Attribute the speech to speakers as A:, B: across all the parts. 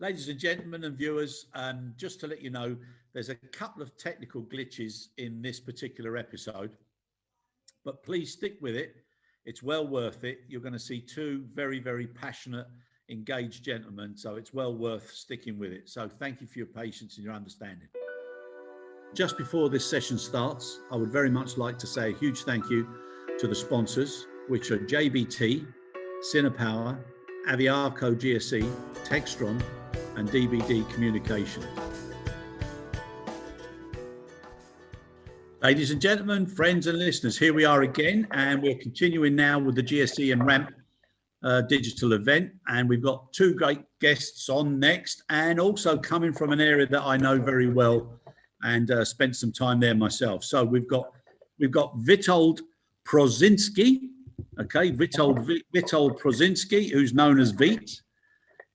A: Ladies and gentlemen and viewers, just to let you know, there's a couple of technical glitches in this particular episode, but please stick with it. It's well worth it. You're going to see two very, very passionate, engaged gentlemen, so it's well worth sticking with it. So thank you for your patience and your understanding. Just before this session starts, I would very much like to say a huge thank you to the sponsors, which are JBT, Cinepower, Aviaco GSE, Textron, and DVD Communication. Ladies and gentlemen, friends and listeners, here we are again, and we're continuing now with the GSE and RAMP digital event, and we've got two great guests on next, and also coming from an area that I know very well and spent some time there myself. So we've got Witold Proszynski, okay, Witold Proszynski, who's known as Vit,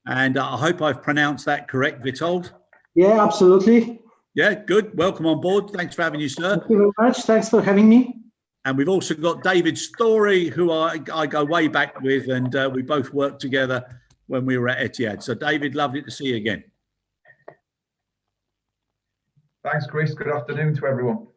A: and I hope I've pronounced that correct, Witold.
B: Yeah, absolutely.
A: Yeah, good. Welcome on board. Thanks for having you, sir.
B: Thank you very much. Thanks for having me.
A: And we've also got David Storey, who I go way back with, and we both worked together when we were at Etihad. So, David, lovely to see you again.
C: Thanks, Chris. Good afternoon to everyone.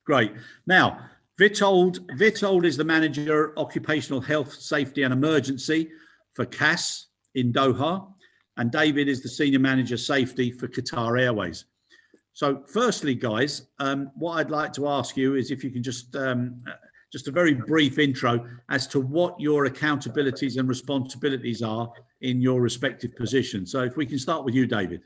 A: Great. Now, Witold is the manager, Occupational Health, Safety and Emergency for CAS in Doha, and David is the senior manager, Safety for Qatar Airways. So, firstly, guys, what I'd like to ask you is if you can just a very brief intro as to what your accountabilities and responsibilities are in your respective positions. So, if we can start with you, David.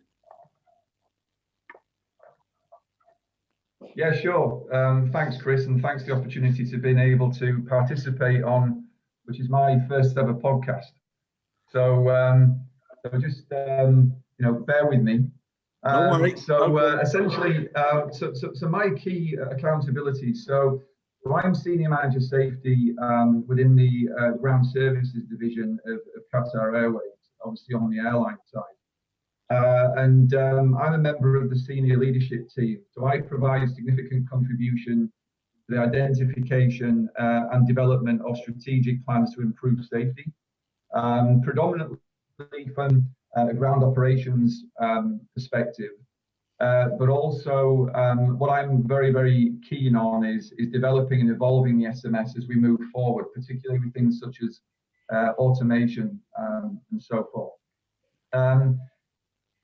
C: Yeah, sure. Thanks, Chris, and thanks for the opportunity to being able to participate on, which is my first ever podcast. So just bear with me. Essentially, so my key accountability. So I'm senior manager safety within the ground services division of Qatar Airways, obviously on the airline side. And I'm a member of the senior leadership team. So I provide significant contribution to the identification and development of strategic plans to improve safety, predominantly from a ground operations perspective. But also what I'm very, very keen on is developing and evolving the SMS as we move forward, particularly with things such as automation and so forth.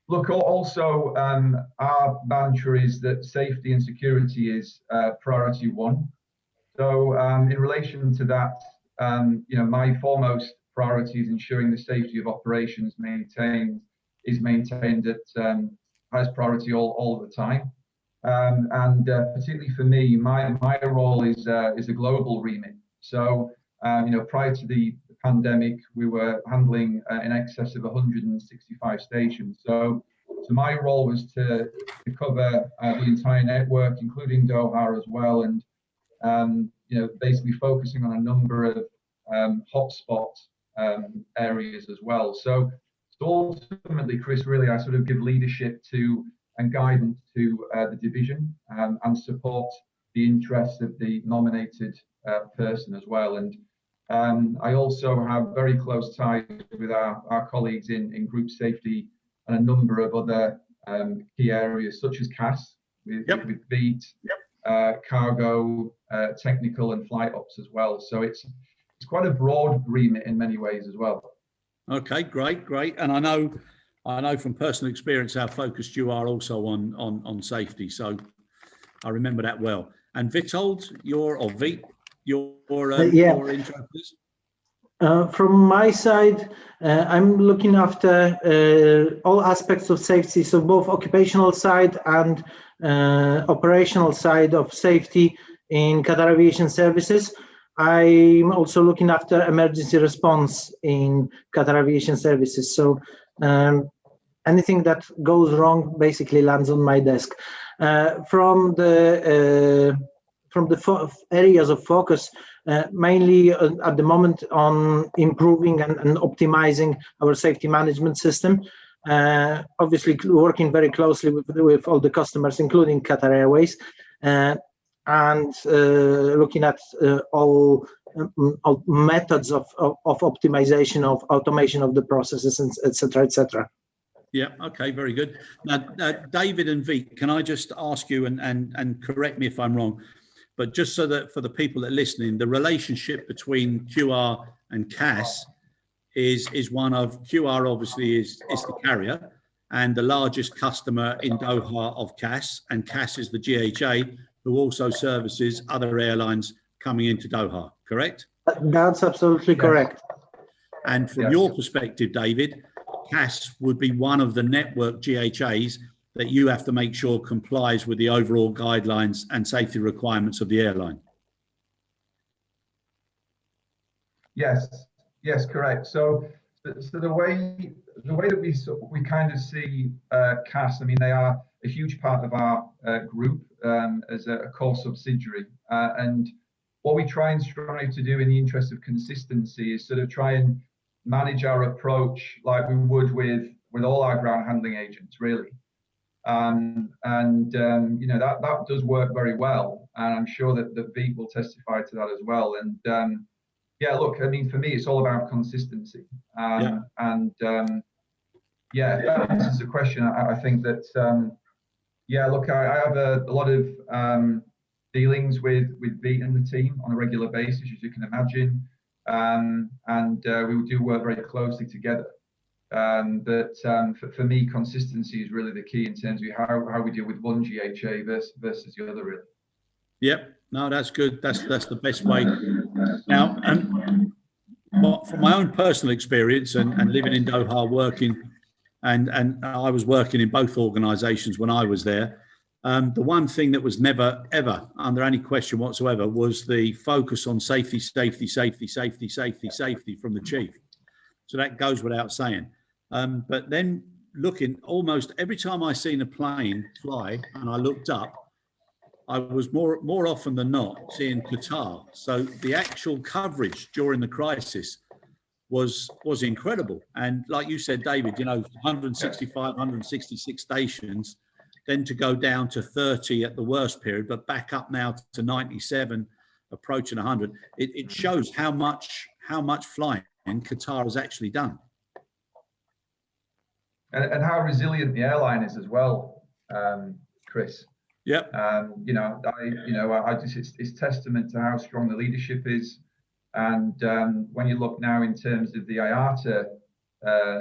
C: Look, also, our mantra is that safety and security is priority one. So in relation to that, my foremost priority is ensuring the safety of operations is maintained at highest priority all the time. And particularly for me, my role is a global remit. So, prior to the pandemic, we were handling in excess of 165 stations. So my role was to cover the entire network, including Doha as well, and basically focusing on a number of hotspot areas as well. So ultimately, Chris, really, I sort of give leadership to and guidance to the division and support the interests of the nominated person as well. And I also have very close ties with our colleagues in group safety and a number of other key areas, such as CAS, with Beat, cargo, technical and flight ops as well. So it's quite a broad remit in many ways as well.
A: Okay, great. And I know from personal experience how focused you are also on safety. So I remember that well. And Witold, your intro, please.
B: From my side, I'm looking after all aspects of safety, so both occupational side and operational side of safety in Qatar Aviation Services. I'm also looking after emergency response in Qatar Aviation Services. So anything that goes wrong basically lands on my desk. From the areas of focus, mainly at the moment on improving and optimizing our safety management system. Obviously working very closely with all the customers, including Qatar Airways, and looking at all methods of optimization, of automation of the processes, etc., etc.
A: Yeah. Okay. Very good. Now, David and Vit, can I just ask you, and correct me if I'm wrong, but just so that for the people that are listening, the relationship between QR and CAS is one of QR obviously is the carrier and the largest customer in Doha of CAS, and CAS is the GHA who also services other airlines coming into Doha. Correct?
B: That's absolutely correct.
A: And from your perspective, David, CAS would be one of the network GHAs that you have to make sure complies with the overall guidelines and safety requirements of the airline.
C: Yes, correct. So the way that we kind of see CAS, I mean, they are a huge part of our group as a core subsidiary, and what we try and strive to do in the interest of consistency is sort of try and manage our approach like we would with all our ground handling agents, really. You know, that does work very well, and I'm sure that Vit will testify to that as well. And yeah, look, I mean, for me, it's all about consistency. If that answers the question, I think that look, I have a lot of dealings with Vit and the team on a regular basis, as you can imagine, we do work very closely together. But for me, consistency is really the key in terms of how we deal with one GHA versus the other, really.
A: Yep. No, that's good. That's the best way. Now, from my own personal experience and living in Doha, working, and I was working in both organisations when I was there. The one thing that was never, ever under any question whatsoever was the focus on safety from the chief. So that goes without saying. But then looking, almost every time I seen a plane fly and I looked up, I was more often than not seeing Qatar. So the actual coverage during the crisis was incredible. And like you said, David, you know, 165, 166 stations, then to go down to 30 at the worst period, but back up now to 97, approaching 100. It shows how much flying Qatar has actually done.
C: And how resilient the airline is as well, Chris.
A: Yep.
C: It's testament to how strong the leadership is. And when you look now in terms of the IATA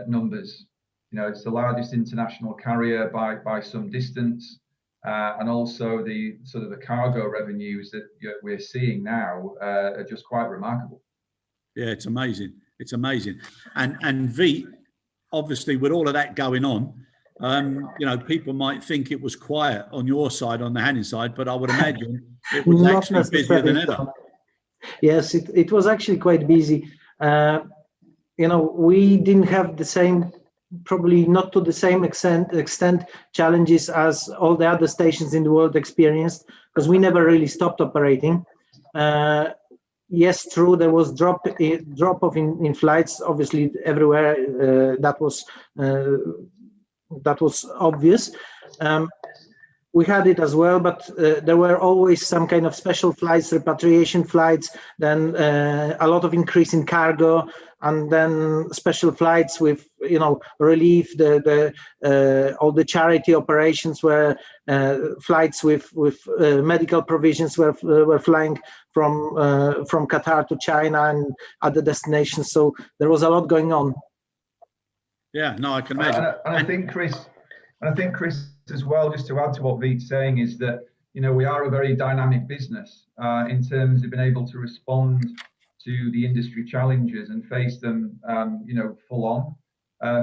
C: numbers, you know, it's the largest international carrier by some distance, and also the sort of the cargo revenues that we're seeing now are just quite remarkable.
A: Yeah, it's amazing. It's amazing. And Vit, obviously, with all of that going on, you know, people might think it was quiet on your side, on the handling side, but I would imagine it was actually busier than ever.
B: Yes, it was actually quite busy. You know, we didn't have the same, probably not to the same extent challenges as all the other stations in the world experienced, because we never really stopped operating. Yes, true, there was drop off in flights, obviously everywhere. That was obvious. We had it as well, but there were always some kind of special flights, repatriation flights, then a lot of increase in cargo, and then special flights with, you know, relief, all the charity operations where flights with medical provisions were flying from Qatar to China and other destinations. So there was a lot going on.
A: Yeah, no, I can imagine.
C: And I think Chris as well, just to add to what Vit's saying, is that, you know, we are a very dynamic business in terms of being able to respond to the industry challenges and face them, you know, full on.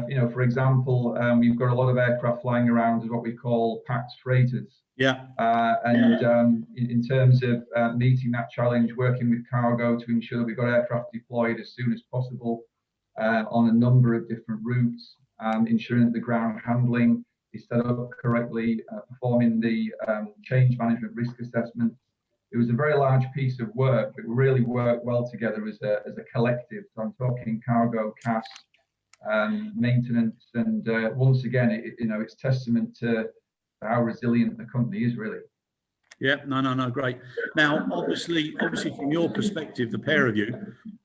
C: You know, for example, we've got a lot of aircraft flying around as what we call packed freighters.
A: Yeah.
C: In terms of meeting that challenge, working with cargo to ensure that we've got aircraft deployed as soon as possible on a number of different routes, ensuring that the ground handling is set up correctly, performing the change management risk assessment. It was a very large piece of work, but we really worked well together as a collective. So I'm talking cargo, CAS, maintenance, and once again, it's testament to how resilient the company is, really.
A: Yeah, no, great. Now, obviously, from your perspective, the pair of you,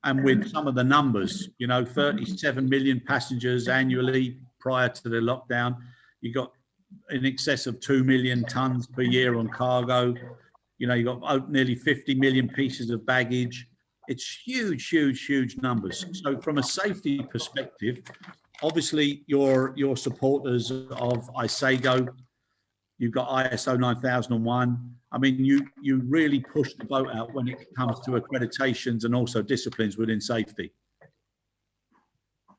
A: and with some of the numbers, you know, 37 million passengers annually, prior to the lockdown. You got in excess of 2 million tons per year on cargo. You know, you got nearly 50 million pieces of baggage. It's huge, huge, huge numbers. So from a safety perspective, obviously you're supporters of ISAGO. You've got ISO 9001. I mean, you really push the boat out when it comes to accreditations and also disciplines within safety.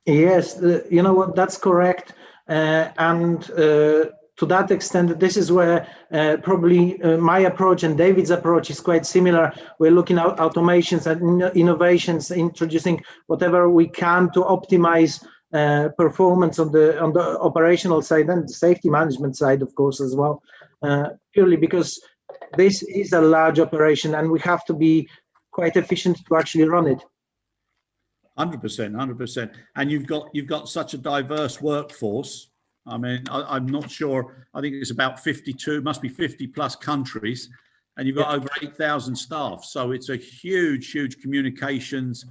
B: Yes, you know what, that's correct. To that extent, this is where probably my approach and David's approach is quite similar. We're looking at automations and innovations, introducing whatever we can to optimize performance on the operational side and the safety management side, of course, as well. Purely because this is a large operation and we have to be quite efficient to actually run it.
A: 100%, 100%. And you've got such a diverse workforce. I mean, I'm not sure. I think it's about 52, must be 50 plus countries, and you've got over 8,000 staff. So it's a huge, huge communications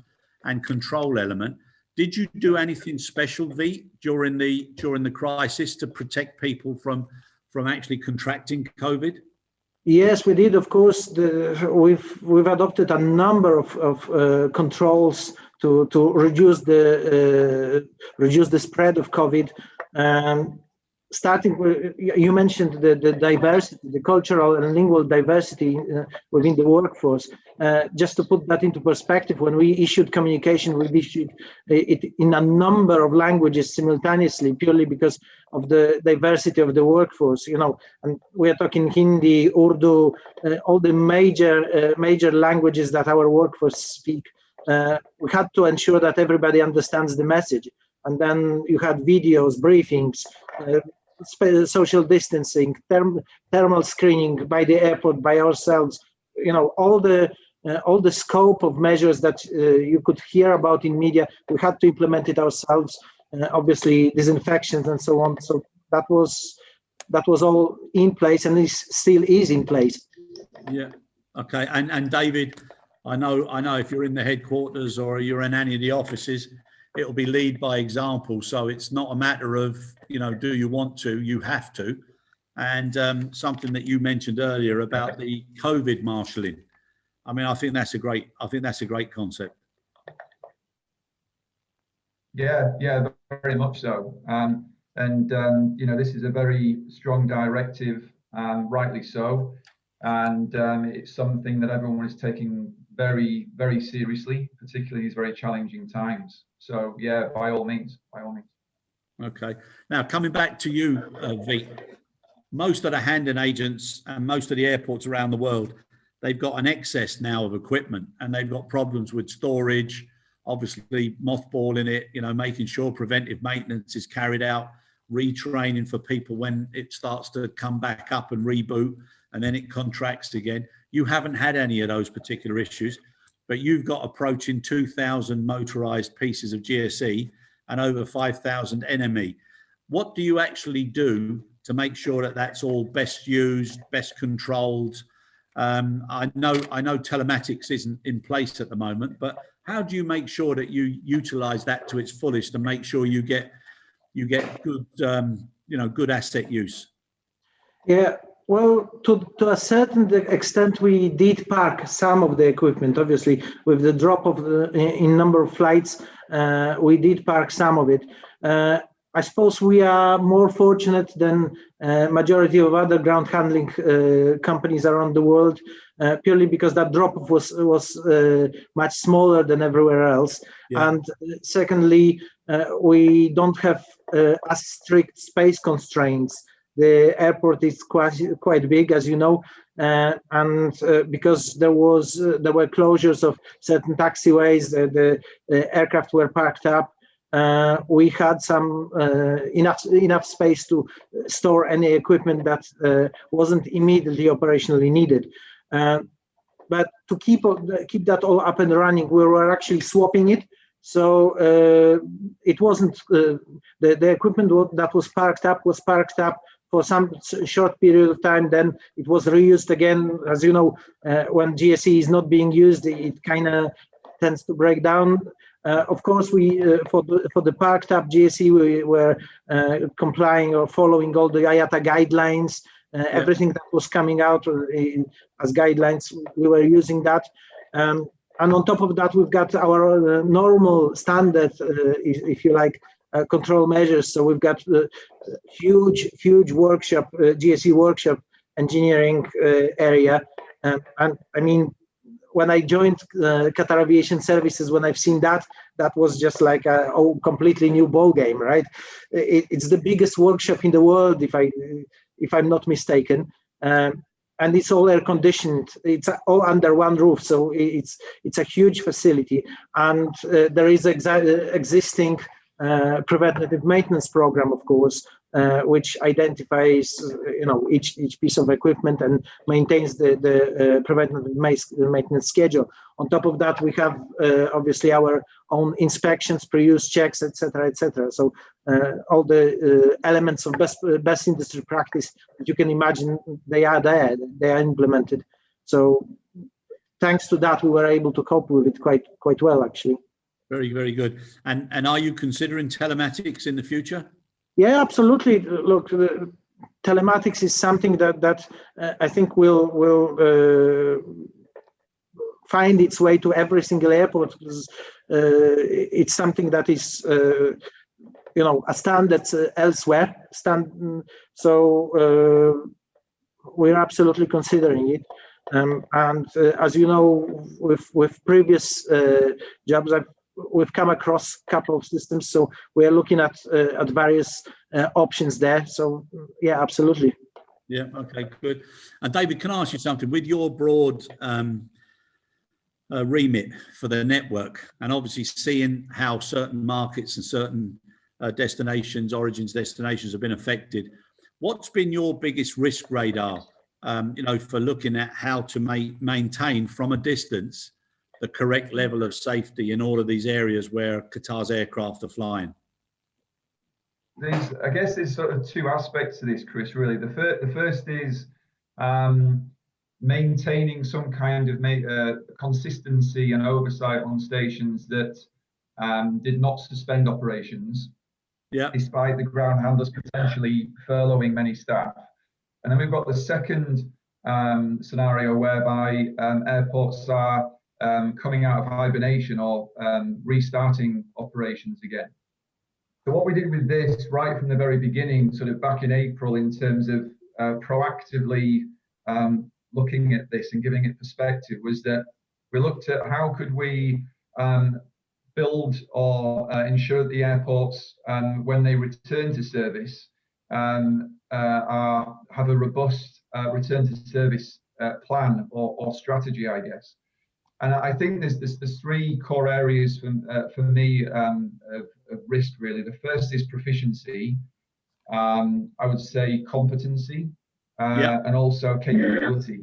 A: and control element. Did you do anything special, Vit, during the crisis to protect people from actually contracting COVID?
B: Yes, we did. Of course, we've adopted a number of controls to reduce the spread of COVID. Starting with, you mentioned the diversity, the cultural and lingual diversity within the workforce. Just to put that into perspective, when we issued communication, we issued it in a number of languages simultaneously, purely because of the diversity of the workforce. You know, and we are talking Hindi, Urdu, all the major languages that our workforce speak. We had to ensure that everybody understands the message. And then you had videos, briefings, social distancing, thermal screening by the airport, by ourselves. You know, all the scope of measures that you could hear about in media, we had to implement it ourselves. Obviously, disinfections and so on. So that was all in place, and it still is in place.
A: Yeah. Okay. And David, I know if you're in the headquarters or you're in any of the offices, it'll be lead by example. So it's not a matter of, you know, do you want to, you have to. And something that you mentioned earlier about the COVID marshalling. I mean, I think that's a great concept.
C: Yeah, very much so. You know, this is a very strong directive, rightly so. And it's something that everyone is taking very, very seriously, particularly in these very challenging times. So yeah, by all means.
A: Okay. Now coming back to you, Vit, most of the handling agents and most of the airports around the world, they've got an excess now of equipment, and they've got problems with storage, obviously mothballing it, you know, making sure preventive maintenance is carried out, retraining for people when it starts to come back up and reboot, and then it contracts again. You haven't had any of those particular issues, but you've got approaching 2,000 motorized pieces of GSE and over 5,000 NME. What do you actually do to make sure that that's all best used, best controlled? I know telematics isn't in place at the moment, but how do you make sure that you utilize that to its fullest and make sure you get good, good asset use?
B: Yeah. Well, to a certain extent, we did park some of the equipment. Obviously, with the drop of in number of flights, we did park some of it. I suppose we are more fortunate than majority of other ground handling companies around the world, purely because that drop was much smaller than everywhere else. Yeah. And secondly, we don't have as strict space constraints. The airport is quite big, as you know, and because there were closures of certain taxiways, the aircraft were parked up. We had some enough space to store any equipment that wasn't immediately operationally needed. But to keep that all up and running, we were actually swapping it. So it wasn't the equipment that was parked up for some short period of time, then it was reused again. As you know, when GSE is not being used, it kind of tends to break down. Of course, we for the parked up GSE, we were complying or following all the IATA guidelines. Everything that was coming out as guidelines, we were using that. And on top of that, we've got our normal standard, if you like, control measures. So we've got huge workshop, GSE workshop engineering area. And I mean, when I joined Qatar Aviation Services, when I've seen that was just like a completely new ball game, right? It's the biggest workshop in the world, if I'm not mistaken, and it's all air conditioned. It's all under one roof, so it's a huge facility, and there is existing preventative maintenance program, of course, which identifies each piece of equipment and maintains the preventative maintenance schedule. On top of that, we have obviously our own inspections, pre-use checks, etc., etc. So all the elements of best industry practice that you can imagine, they are there, they are implemented. So thanks to that, we were able to cope with it quite well, actually.
A: Very, very good. And are you considering telematics in the future?
B: Yeah, absolutely. Look, telematics is something that I think will find its way to every single airport, because it's something that is a standard elsewhere. So we're absolutely considering it. And as you know, with previous jobs, we've come across a couple of systems, so we're looking at various options there. So yeah, absolutely.
A: Yeah, okay, good. And David, can I ask you something? With your broad remit for the network, and obviously seeing how certain markets and certain origins destinations have been affected, what's been your biggest risk radar, for looking at how to maintain from a distance the correct level of safety in all of these areas where Qatar's aircraft are flying?
C: I guess there's sort of two aspects to this, Chris, really. The first is maintaining some kind of consistency and oversight on stations that did not suspend operations, despite the ground handlers potentially furloughing many staff. And then we've got the second scenario whereby airports are coming out of hibernation or restarting operations again. So what we did with this right from the very beginning, sort of back in April, in terms of proactively looking at this and giving it perspective, was that we looked at how could we build or ensure that the airports, when they return to service, have a robust return to service plan or strategy, I guess. And I think there's three core areas for me of risk, really. The first is proficiency, I would say competency, and also capability.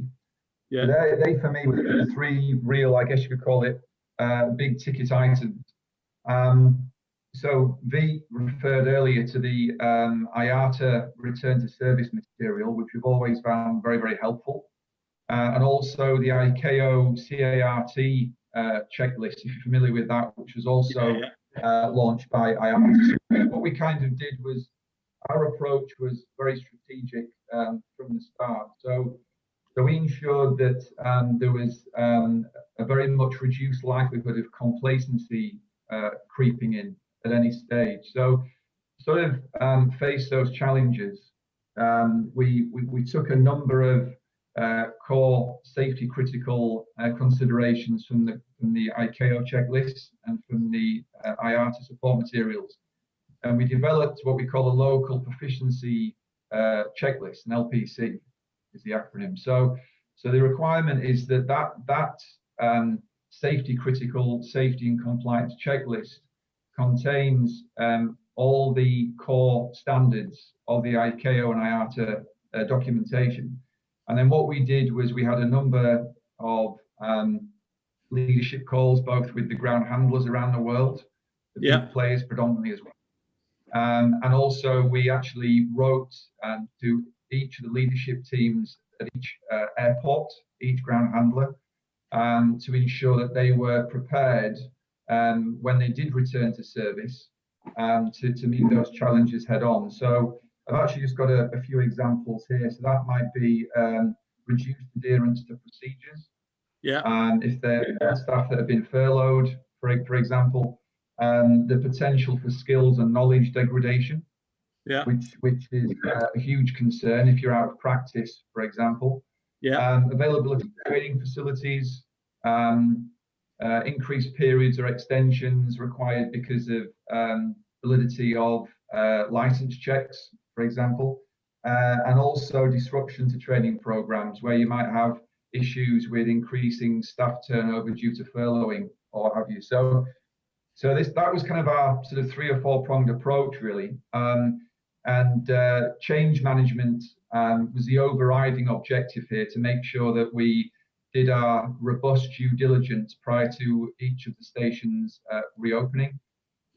C: Yeah. They for me were the three real, I guess you could call it, big ticket items. So V referred earlier to the IATA return to service material, which we've always found very, very helpful. And also the ICAO CART checklist, if you're familiar with that, which was also launched by IATA. What we kind of did was, our approach was very strategic from the start. So we ensured that there was a very much reduced likelihood of complacency creeping in at any stage. So sort of face those challenges. We took a number of core safety critical considerations from the ICAO checklist and from the IATA support materials, and we developed what we call a local proficiency checklist, an LPC is the acronym. So the requirement is that safety critical, safety and compliance checklist contains all the core standards of the ICAO and IATA documentation. And then what we did was we had a number of leadership calls, both with the ground handlers around the world, the big players predominantly as well. And also we actually wrote to each of the leadership teams at each airport, each ground handler, to ensure that they were prepared when they did return to service to meet those challenges head on. So I've actually just got a few examples here. So that might be reduced adherence to procedures.
A: Yeah.
C: If they're staff that have been furloughed, for example, the potential for skills and knowledge degradation,
A: yeah,
C: which is a huge concern if you're out of practice, for example.
A: Yeah.
C: Availability of training facilities, increased periods or extensions required because of validity of license checks, for example, and also disruption to training programs where you might have issues with increasing staff turnover due to furloughing or what have you. So that was kind of our sort of 3 or 4 pronged approach, really. And change management was the overriding objective here, to make sure that we did our robust due diligence prior to each of the stations reopening.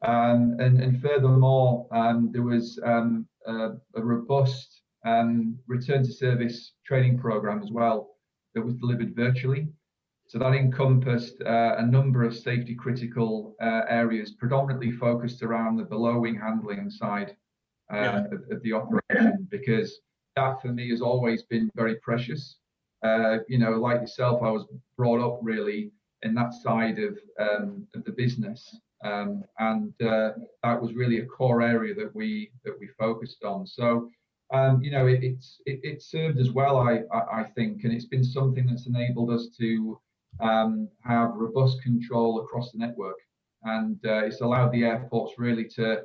C: And furthermore, there was a robust return to service training program as well that was delivered virtually. So that encompassed a number of safety critical areas, predominantly focused around the below wing handling side of the operation, because that for me has always been very precious. You know, like yourself, I was brought up really in that side of the business, and that was really a core area that we focused on. So you know, it served as well, I think, and it's been something that's enabled us to have robust control across the network, and it's allowed the airports really to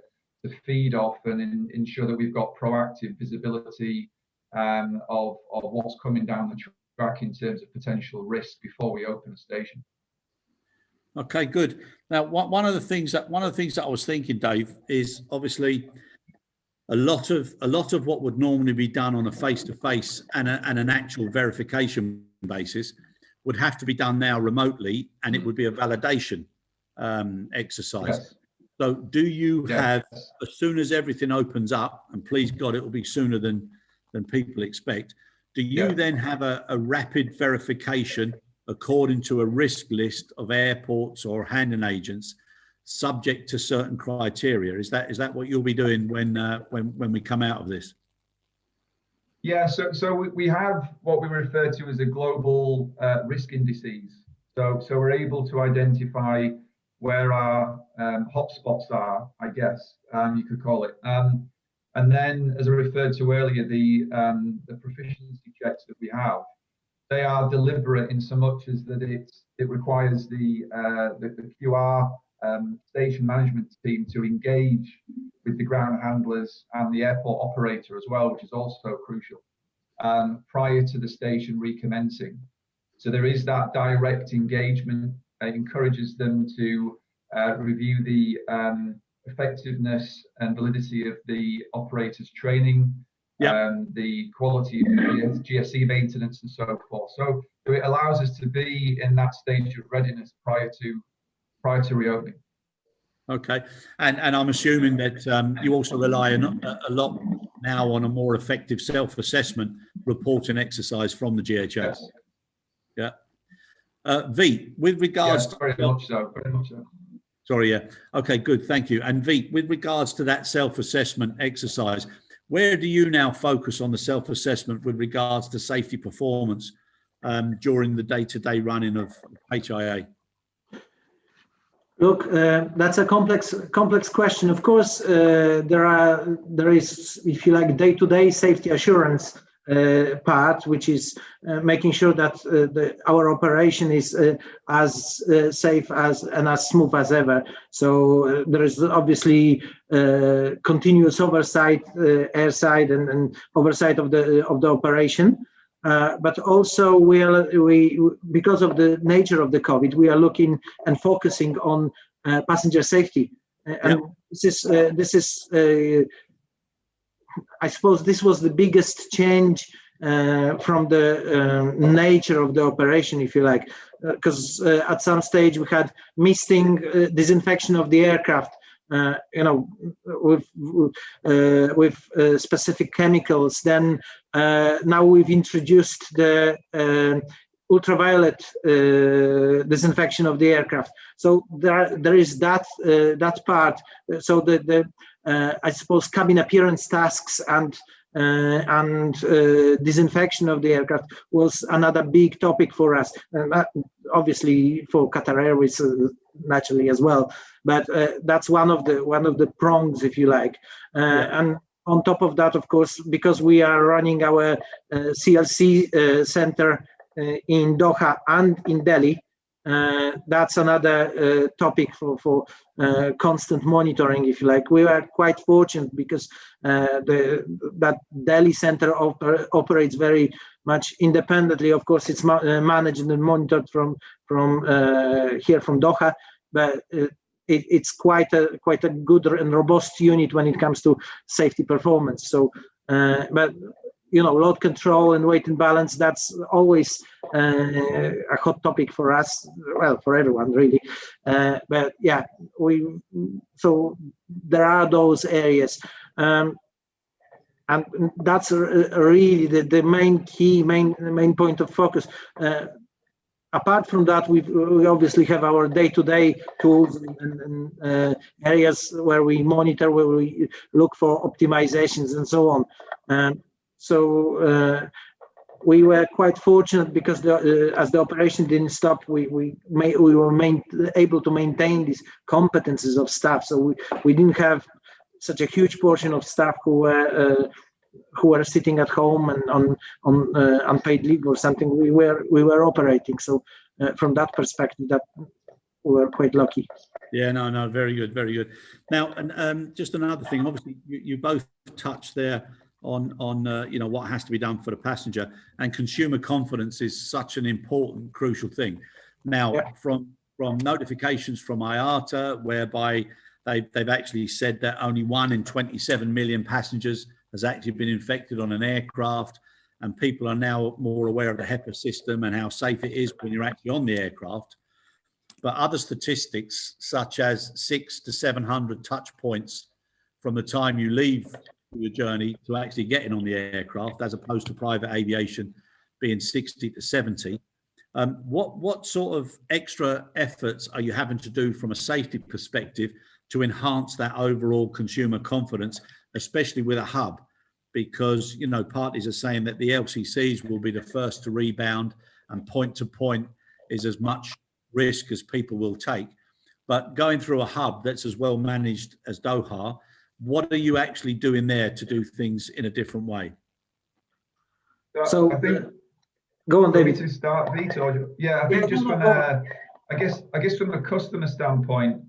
C: feed off and ensure that we've got proactive visibility of what's coming down the track in terms of potential risk before we open a station.
A: Okay, good. Now, one of the things that I was thinking, Dave, is obviously a lot of what would normally be done on a face-to-face and an actual verification basis would have to be done now remotely, and it would be a validation exercise.
C: Yes.
A: So do you have, as soon as everything opens up, and please God, it will be sooner than people expect, do you then have a rapid verification according to a risk list of airports or handling agents subject to certain criteria? Is that what you'll be doing when we come out of this?
C: Yeah, so we have what we refer to as a global risk indices. So we're able to identify where our hotspots are, I guess you could call it. And then, as I referred to earlier, the proficiency checks that we have, they are deliberate in so much as that it requires the QR station management team to engage with the ground handlers and the airport operator as well, which is also crucial, prior to the station recommencing. So there is that direct engagement. It encourages them to review the effectiveness and validity of the operator's training, the quality of the GSE maintenance and so forth. So it allows us to be in that stage of readiness prior to reopening. Okay,
A: and I'm assuming that you also rely a lot now on a more effective self-assessment reporting exercise from the GHS.
C: Yes.
A: Yeah. V, with regards
C: very much so.
A: Sorry, yeah. Okay, good, thank you. And V, with regards to that self-assessment exercise, where do you now focus on the self-assessment with regards to safety performance during the day-to-day running of HIA?
B: Look, that's a complex question. Of course, there is, if you like, day-to-day safety assurance part, which is making sure that our operation is as safe and as smooth as ever. So there is obviously continuous oversight, airside and oversight of the operation. But also we because of the nature of the COVID, we are looking and focusing on passenger safety. And this is I suppose this was the biggest change from the nature of the operation, if you like, because at some stage we had misting, disinfection of the aircraft, with specific chemicals. Then now we've introduced the ultraviolet disinfection of the aircraft. So there is that part. So the I suppose cabin appearance tasks and disinfection of the aircraft was another big topic for us, and obviously for Qatar Airways naturally as well. But that's one of the prongs, if you like. And on top of that, of course, because we are running our CLC center in Doha and in Delhi, that's another topic for constant monitoring, if you like. We were quite fortunate because that Delhi center operates very much independently. Of course, it's managed and monitored from here from Doha, but it's quite a good and robust unit when it comes to safety performance. So, but load control and weight and balance, that's always a hot topic for us, well, for everyone really. But yeah, so there are those areas. And that's really the main point of focus. Apart from that, we obviously have our day-to-day tools and areas where we monitor, where we look for optimizations and so on. So we were quite fortunate because as the operation didn't stop, we were able to maintain these competencies of staff. So we didn't have such a huge portion of staff who were sitting at home and on unpaid leave or something. We were operating. So from that perspective, that we were quite lucky.
A: Yeah, no, very good, very good. Now, and just another thing. Obviously, you both touched there on what has to be done for the passenger, and consumer confidence is such an important, crucial thing. Now, from notifications from IATA, whereby they've actually said that only 1 in 27 million passengers has actually been infected on an aircraft, and people are now more aware of the HEPA system and how safe it is when you're actually on the aircraft. But other statistics, such as 600 to 700 touch points from the time you leave your journey to actually getting on the aircraft, as opposed to private aviation being 60 to 70. What sort of extra efforts are you having to do from a safety perspective to enhance that overall consumer confidence, especially with a hub? Because, parties are saying that the LCCs will be the first to rebound, and point to point is as much risk as people will take. But going through a hub that's as well managed as Doha, what are you actually doing there to do things in a different way?
B: So
C: I think,
B: go on, David.
C: To start, Witold. Yeah, I think just from I guess from a customer standpoint,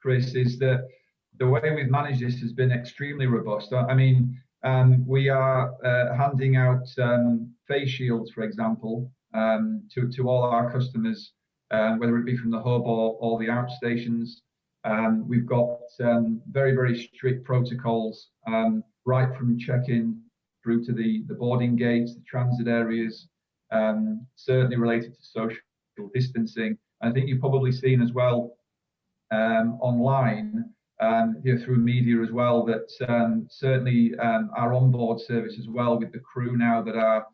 C: Chris, is that the way we've managed this has been extremely robust. I mean, we are handing out face shields, for example, to all our customers, whether it be from the hub or the outstations. We've got very, very strict protocols, right from check-in through to the boarding gates, the transit areas, certainly related to social distancing. I think you've probably seen as well online, through media as well, that certainly our onboard service as well, with the crew now that are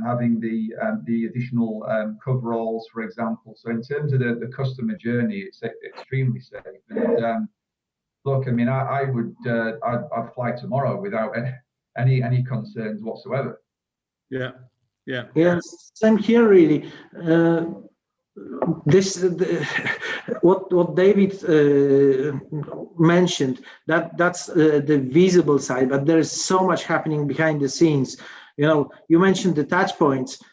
C: having the additional coveralls, for example. So in terms of the customer journey, it's extremely safe. And look, I mean, I'd fly tomorrow without any concerns whatsoever. Yeah.
B: Same here, really. What David mentioned, that's the visible side, but there is so much happening behind the scenes. You mentioned the touch points.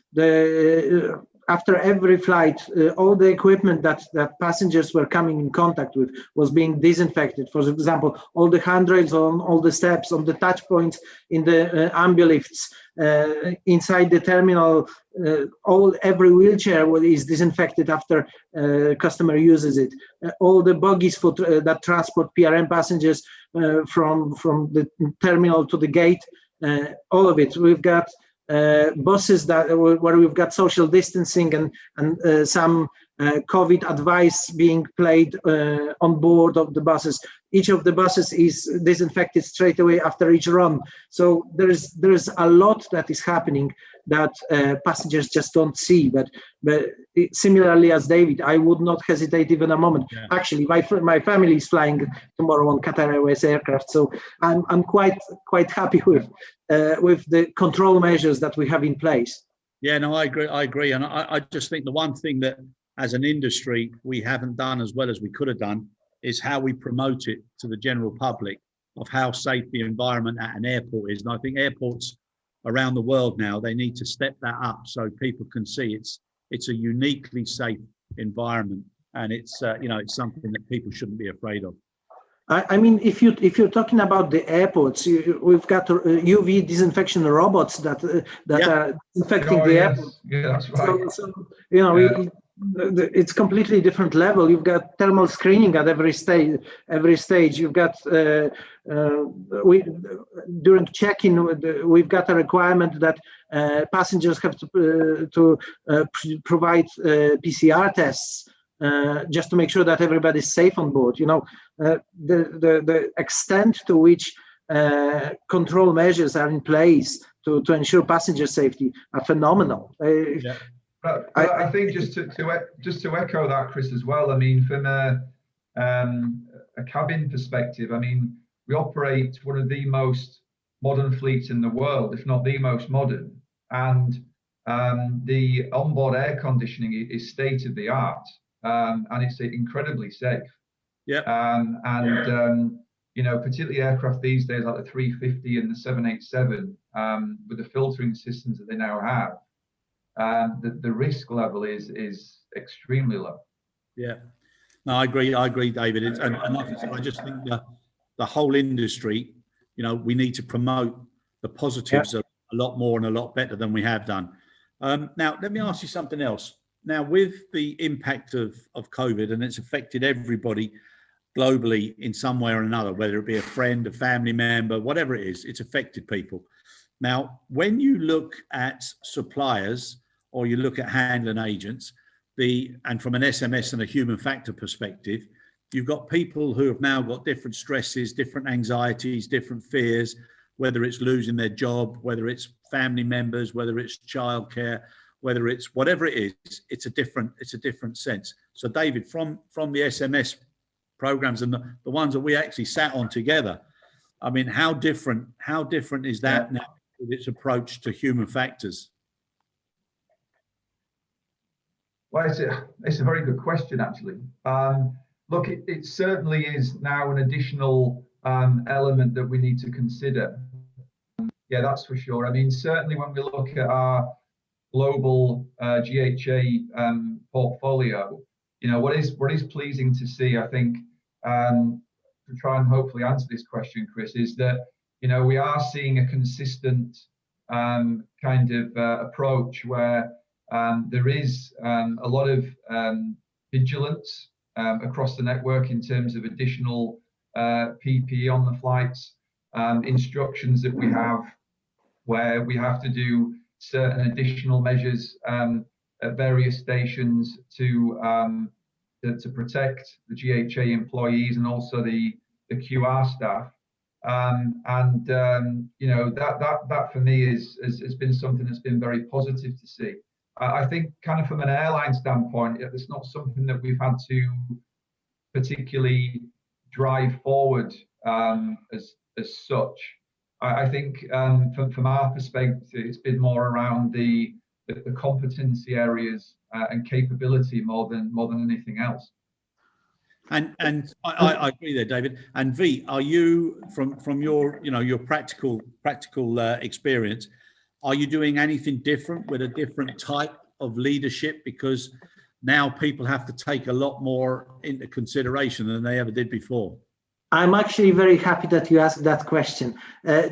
B: After every flight, all the equipment that passengers were coming in contact with was being disinfected. For example, all the handrails on all the steps, on the touch points in the ambulifts, inside the terminal, every wheelchair is disinfected after customer uses it. All the bogies that transport PRM passengers from the terminal to the gate, all of it. We've got buses where we've got social distancing and some COVID advice being played on board of the buses. Each of the buses is disinfected straight away after each run. So there's a lot that is happening that passengers just don't see. But similarly as David, I would not hesitate even a moment. Yeah. Actually, my family is flying tomorrow on Qatar Airways aircraft, so I'm quite happy with the control measures that we have in place.
A: Yeah, no, I agree, and I just think the one thing that as an industry we haven't done as well as we could have done is how we promote it to the general public of how safe the environment at an airport is. And I think airports around the world now, they need to step that up so people can see it's a uniquely safe environment, and it's it's something that people shouldn't be afraid of.
B: I mean, if you're talking about the airports, we've got UV disinfection robots that are disinfecting the airports.
C: Yeah, that's right.
B: So it's completely different level. You've got thermal screening at every stage. You've got during check-in, we've got a requirement that passengers have to provide PCR tests. Just to make sure that everybody's safe on board. The extent to which control measures are in place to ensure passenger safety are phenomenal.
C: Yeah. But I think just to echo that, Chris, as well. I mean, from a cabin perspective, I mean, we operate one of the most modern fleets in the world, if not the most modern, and the onboard air conditioning is state of the art. And it's incredibly safe.
A: Yeah.
C: Particularly aircraft these days like the 350 and the 787, with the filtering systems that they now have, the risk level is extremely low.
A: Yeah. No, I agree, David. And like I said, I just think the whole industry, we need to promote the positives a lot more and a lot better than we have done. Now, let me ask you something else. Now, with the impact of COVID, and it's affected everybody globally in some way or another, whether it be a friend, a family member, whatever it is, it's affected people. Now, when you look at suppliers or you look at handling agents, and from an SMS and a human factor perspective, you've got people who have now got different stresses, different anxieties, different fears, whether it's losing their job, whether it's family members, whether it's childcare, whether it's whatever it is, it's a different sense. So David, from the SMS programs and the ones that we actually sat on together, I mean, how different is that now with its approach to human factors?
C: Well, it's a very good question, actually. Look, it certainly is now an additional element that we need to consider. Yeah, that's for sure. I mean, certainly when we look at our global GHA portfolio, what is pleasing to see, I think, to try and hopefully answer this question, Chris, is that we are seeing a consistent kind of approach where there is a lot of vigilance across the network in terms of additional PPE on the flights, instructions that we have where we have to do certain additional measures at various stations to protect the GHA employees and also the QR staff. That for me has been something that's been very positive to see. I think kind of from an airline standpoint, it's not something that we've had to particularly drive forward as such. I think from our perspective, it's been more around the competency areas and capability more than anything else.
A: And I agree there, David. And V, are you from your your practical experience, are you doing anything different with a different type of leadership? Because now people have to take a lot more into consideration than they ever did before.
B: I'm actually very happy that you asked that question.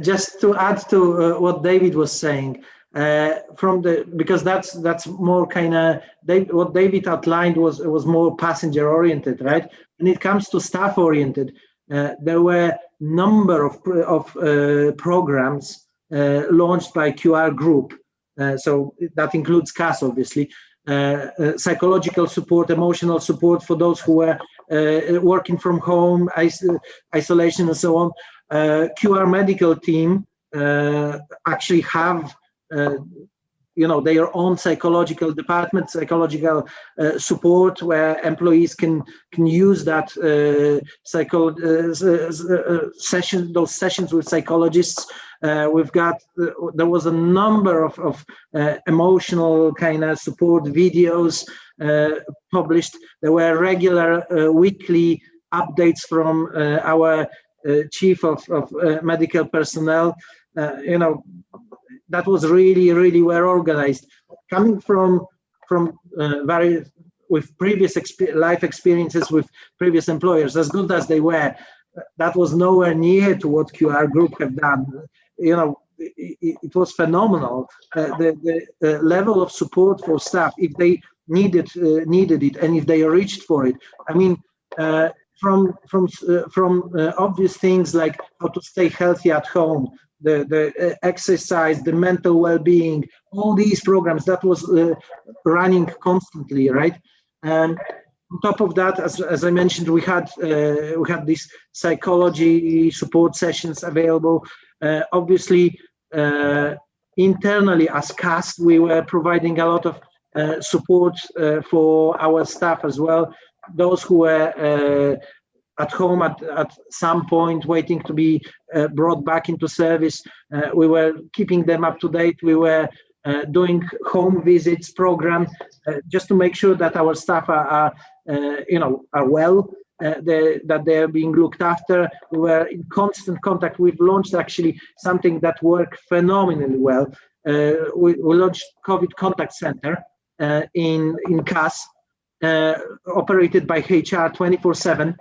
B: Just to add to what David was saying, because that's more kind of what David outlined was more passenger oriented, right? When it comes to staff oriented, there were number of programs launched by QR Group. So that includes CAS, obviously, psychological support, emotional support for those who were working from home, isolation and so on. QR medical team actually have their own psychological department, psychological support, where employees can use that those sessions with psychologists. There was a number of emotional kind of support videos published. There were regular weekly updates from our chief of medical personnel. That was really, really well organized. Coming from with previous life experiences with previous employers, as good as they were, that was nowhere near to what QR Group have done. It was phenomenal. The level of support for staff, if they needed it, and if they reached for it. I mean, from obvious things like how to stay healthy at home, the exercise, the mental well-being, all these programs that was running constantly, right? And on top of that, as I mentioned, we had these psychology support sessions available. Obviously, internally as CAS, we were providing a lot of support for our staff as well. Those who were at home at some point waiting to be brought back into service, we were keeping them up to date. We were doing home visits program just to make sure that our staff are well, that they are being looked after. We were in constant contact. We've launched actually something that worked phenomenally well. We launched COVID Contact Center in CAS, operated by HR 24/7.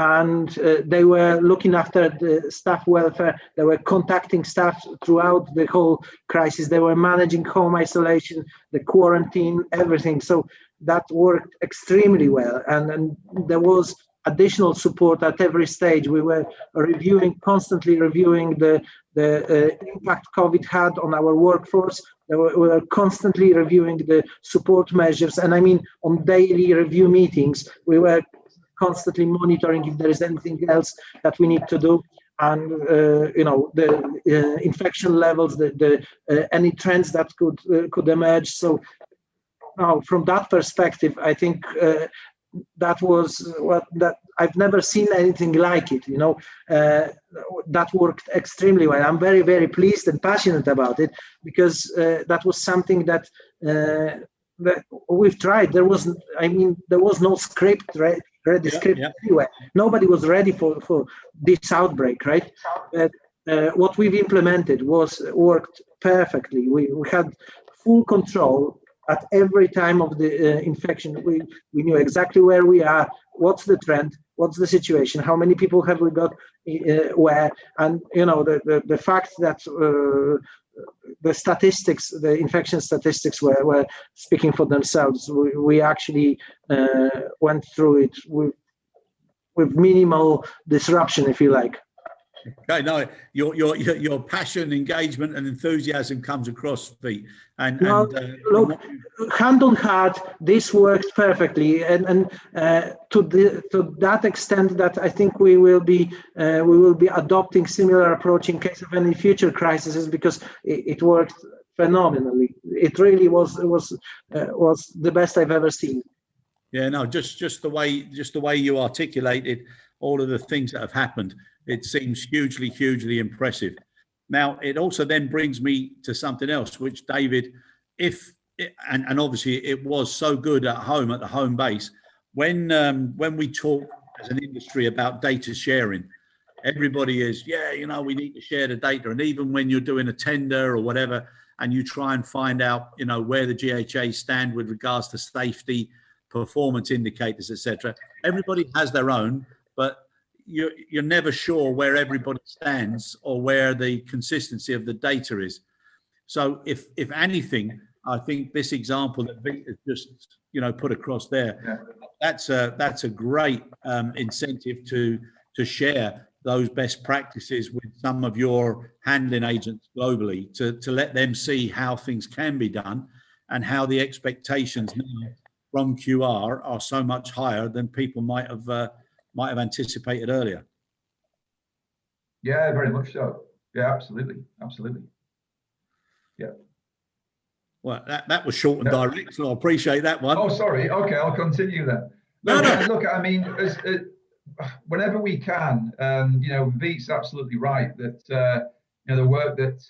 B: And they were looking after the staff welfare. They were contacting staff throughout the whole crisis. They were managing home isolation, the quarantine, everything. So that worked extremely well. And there was additional support at every stage. We were constantly reviewing the impact COVID had on our workforce. We were constantly reviewing the support measures. And I mean, on daily review meetings, we were constantly monitoring if there is anything else that we need to do, and the infection levels, any trends that could emerge. So now, from that perspective, I think that was that I've never seen anything like it. That worked extremely well. I'm very, very pleased and passionate about it, because that was something that we've tried. There was no script, right? Ready script anywhere. Nobody was ready for this outbreak, right? But what we've implemented worked perfectly. We had full control at every time of the infection. We knew exactly where we are, what's the trend, what's the situation, how many people have we got where, and the fact that the statistics, the infection statistics were speaking for themselves. We actually went through it with minimal disruption, if you like.
A: Okay, no, your passion, engagement, and enthusiasm comes across, Pete.
B: Look, hand on heart, this worked perfectly, and to that extent that I think we will be adopting similar approach in case of any future crises, because it worked phenomenally. It really was the best I've ever seen.
A: Yeah, no, just the way you articulated all of the things that have happened, it seems hugely impressive. Now, it also then brings me to something else, which, David, and obviously it was so good at home, at the home base, when we talk as an industry about data sharing, everybody is, we need to share the data. And even when you're doing a tender or whatever, and you try and find out, where the GHA stand with regards to safety, performance indicators, etc. Everybody has their own, but you're never sure where everybody stands or where the consistency of the data is. So if anything, I think this example that Pete has just put across there, that's a great incentive to share those best practices with some of your handling agents globally, to let them see how things can be done, and how the expectations now from QR are so much higher than people might have anticipated earlier.
C: Yeah, very much so. Yeah, absolutely. Yeah.
A: Well, that was short and direct, so I appreciate that one.
C: Oh, sorry. Okay, I'll continue then.
A: No.
C: Look, I mean, whenever we can, Veet's absolutely right that the work that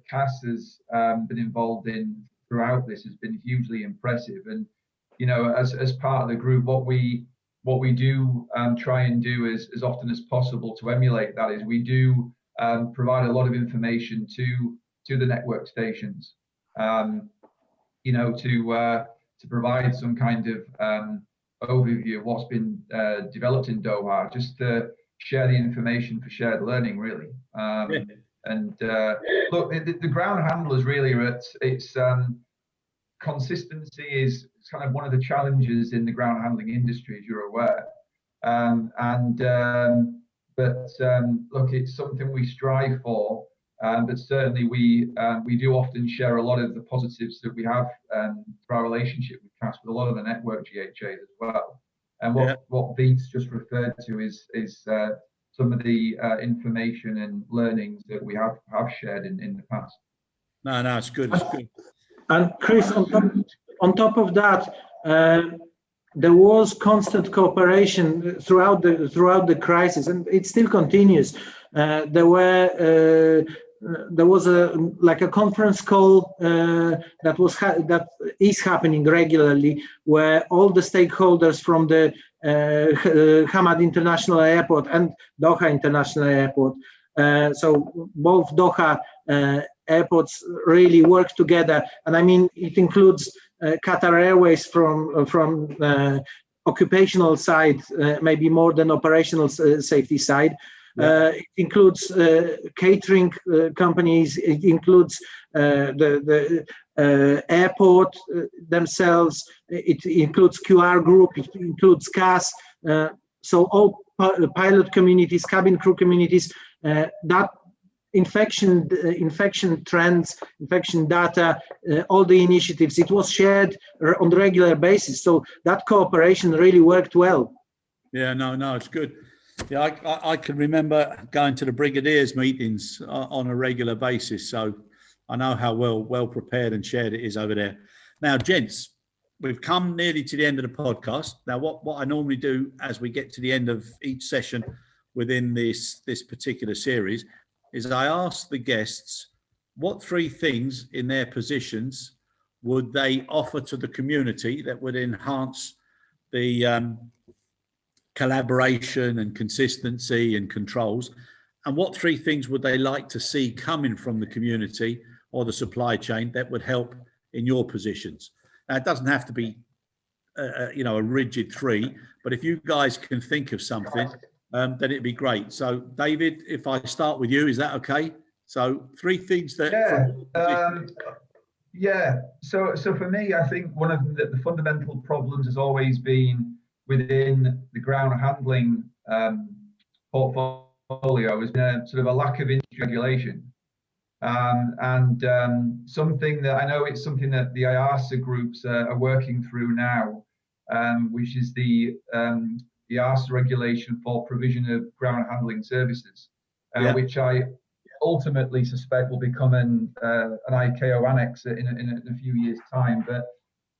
C: CAS has been involved in throughout this has been hugely impressive. And as part of the group, what we do try and do as often as possible to emulate that is we do provide a lot of information to the network stations, to provide some kind of overview of what's been developed in Doha, just to share the information for shared learning, really. And look, the ground handlers really are it's consistency is kind of one of the challenges in the ground handling industry, as you're aware. Look, it's something we strive for, but certainly we do often share a lot of the positives that we have through our relationship with CAS with a lot of the network GHAs as well. And what Veet's just referred to is some of the information and learnings that we have shared in the past.
A: No, it's good. It's good.
B: And Chris, on top of that, there was constant cooperation throughout the crisis, and it still continues. There was a conference call that is happening regularly, where all the stakeholders from the Hamad International Airport and Doha International Airport, so both Doha airports really work together, and I mean it includes Qatar Airways from occupational side, maybe more than operational safety side. It includes catering companies. It includes the airport themselves. It includes QR Group. It includes CAS. So all pilot communities, cabin crew communities. That infection trends, infection data, all the initiatives. It was shared on a regular basis. So that cooperation really worked well.
A: Yeah, no, it's good. Yeah, I can remember going to the Brigadiers meetings on a regular basis, so I know how well prepared and shared it is over there. Now, gents, we've come nearly to the end of the podcast. Now, what I normally do as we get to the end of each session within this particular series is I ask the guests what 3 things in their positions would they offer to the community that would enhance the collaboration and consistency and controls, and what 3 things would they like to see coming from the community or the supply chain that would help in your positions. Now, it doesn't have to be a rigid 3, but if you guys can think of something, then it'd be great. So David, if I start with you, is that okay? So 3 things that
C: so for me, I think one of the fundamental problems has always been within the ground handling portfolio has been sort of a lack of industry regulation. Something that I know it's something that the IASA groups are working through now, which is the IASA regulation for provision of ground handling services, which I ultimately suspect will become an ICAO annex in a few years' time. But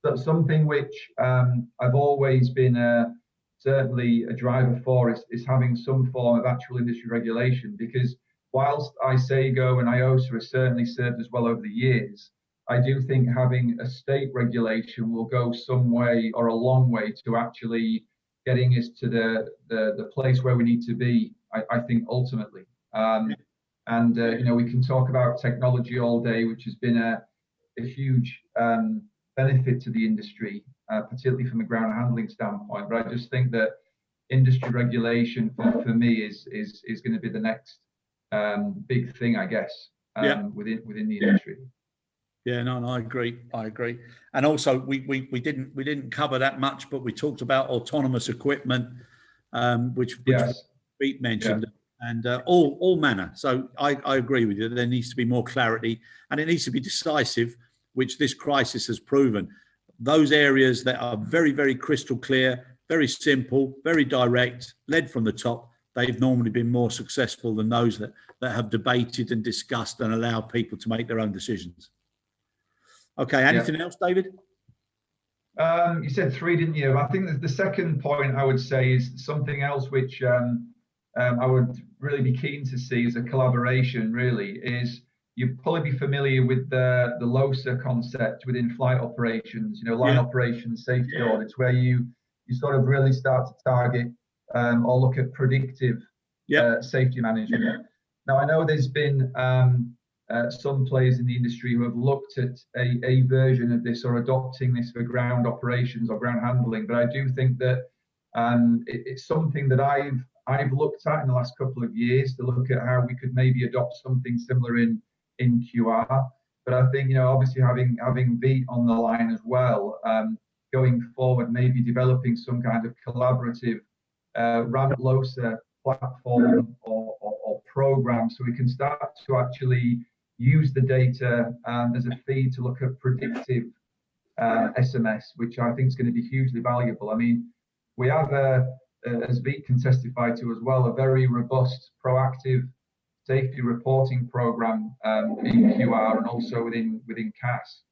C: that's something which I've always been certainly a driver for is having some form of actual industry regulation, because whilst ISAGO and IOSA have certainly served us well over the years, I do think having a state regulation will go some way or a long way to actually getting us to the place where we need to be, I think, ultimately. We can talk about technology all day, which has been a huge benefit to the industry, particularly from a ground handling standpoint. But I just think that industry regulation for me is going to be the next big thing, I guess, within the industry.
A: Yeah, no, I agree. And also, we didn't cover that much, but we talked about autonomous equipment, which Pete mentioned, and all manner. So I agree with you. There needs to be more clarity, and it needs to be decisive which this crisis has proven. Those areas that are very, very crystal clear, very simple, very direct, led from the top, they've normally been more successful than those that have debated and discussed and allowed people to make their own decisions. Okay, anything else, David?
C: You said 3, didn't you? I think the second point I would say is something else which I would really be keen to see as a collaboration, really, is you'd probably be familiar with the LOSA concept within flight operations, line operations, safety audits, where you sort of really start to target or look at predictive safety management. Now, I know there's been some players in the industry who have looked at a version of this or adopting this for ground operations or ground handling, but I do think that it's something that I've looked at in the last couple of years to look at how we could maybe adopt something similar in QR. But I think, obviously having Vit on the line as well, going forward, maybe developing some kind of collaborative RAMP-LOSA platform or program, so we can start to actually use the data as a feed to look at predictive SMS, which I think is going to be hugely valuable. I mean, we have, as Vit can testify to as well, a very robust, proactive safety reporting program in QR and also within CAS.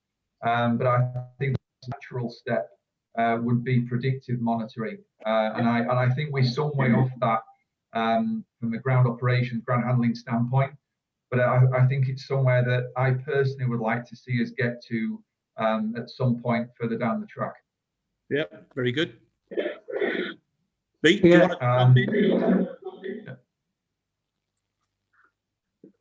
C: But I think the natural step would be predictive monitoring, and I think we're some way off that from the ground operations, ground handling standpoint. But I think it's somewhere that I personally would like to see us get to at some point further down the track.
A: Yeah, very good. Vit, do you want to jump in?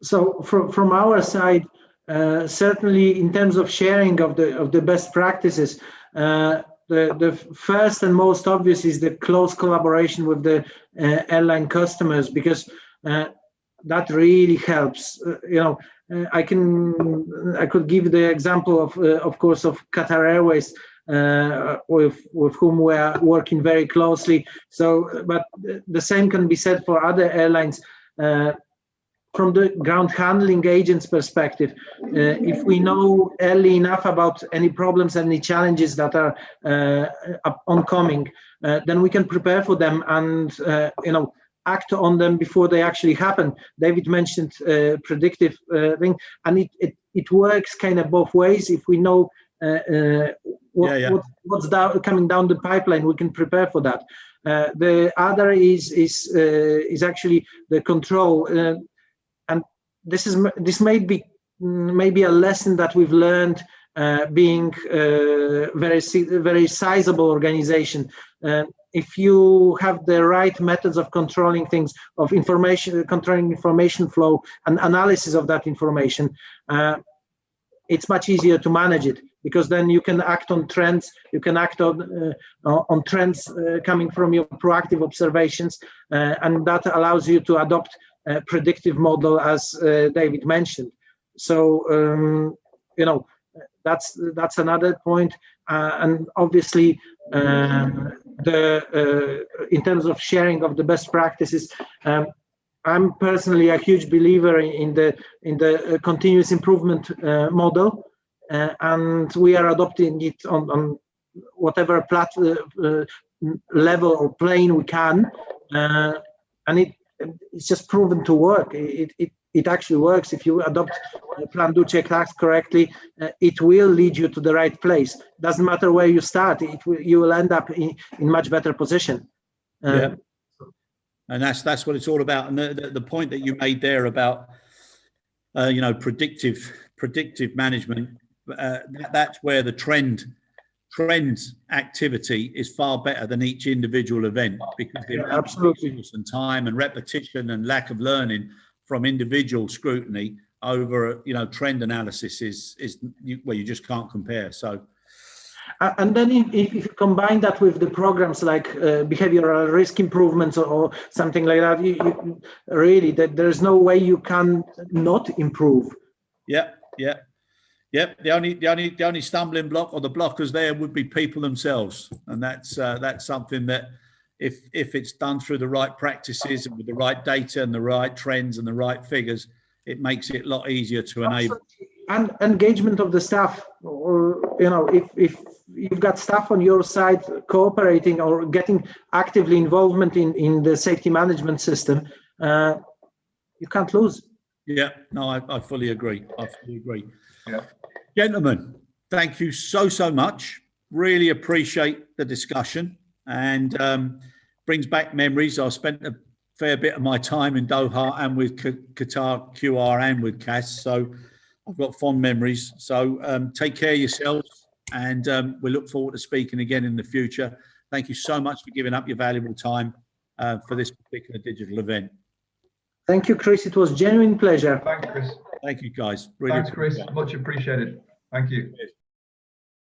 B: So from our side, certainly in terms of sharing of the best practices, the first and most obvious is the close collaboration with the airline customers, because that really helps. I could give the example of course, of Qatar Airways, with whom we are working very closely. So, but the same can be said for other airlines. From the ground handling agent's perspective, if we know early enough about any problems, any challenges that are oncoming, then we can prepare for them and act on them before they actually happen. David mentioned predictive thing, and it works kind of both ways. If we know what's coming down the pipeline, we can prepare for that. The other is actually the control. And this may be maybe a lesson that we've learned being very sizable organization. If you have the right methods of controlling things, of information, controlling information flow and analysis of that information, it's much easier to manage it, because then you can act on trends. You can act on trends coming from your proactive observations, and that allows you to adopt a predictive model, as David mentioned. So that's another point, and obviously in terms of sharing of the best practices, I'm personally a huge believer in the continuous improvement model, and we are adopting it on whatever level or plane we can, and it's just proven to work. It actually works. If you adopt plan, do, check, act correctly, it will lead you to the right place. Doesn't matter where you start, you will end up in much better position.
A: Yeah, and that's what it's all about. And the point that you made there about predictive management, that's where the trend activity is far better than each individual event, because the
B: absolutely
A: and time and repetition and lack of learning from individual scrutiny over trend analysis is you just can't compare. So
B: and then if you combine that with the programs like behavioral risk improvements or something like that, you really, that there's no way you can not improve.
A: Yep, the only stumbling block or the blockers there would be people themselves, and that's something that if it's done through the right practices and with the right data and the right trends and the right figures, it makes it a lot easier to enable.
B: and engagement of the staff. Or, if you've got staff on your side cooperating or getting actively involvement in the safety management system, you can't lose.
A: Yeah, no, I fully agree.
C: Yeah.
A: Gentlemen, thank you so much. Really appreciate the discussion, and brings back memories. I spent a fair bit of my time in Doha and with Qatar, QR and with CAS, so I've got fond memories. So take care of yourselves, and we look forward to speaking again in the future. Thank you so much for giving up your valuable time for this particular digital event.
B: Thank you, Chris. It was a genuine pleasure.
C: Thanks, Chris.
A: Thank you, guys. Really
C: Thanks, Chris. Much appreciated. Thank you.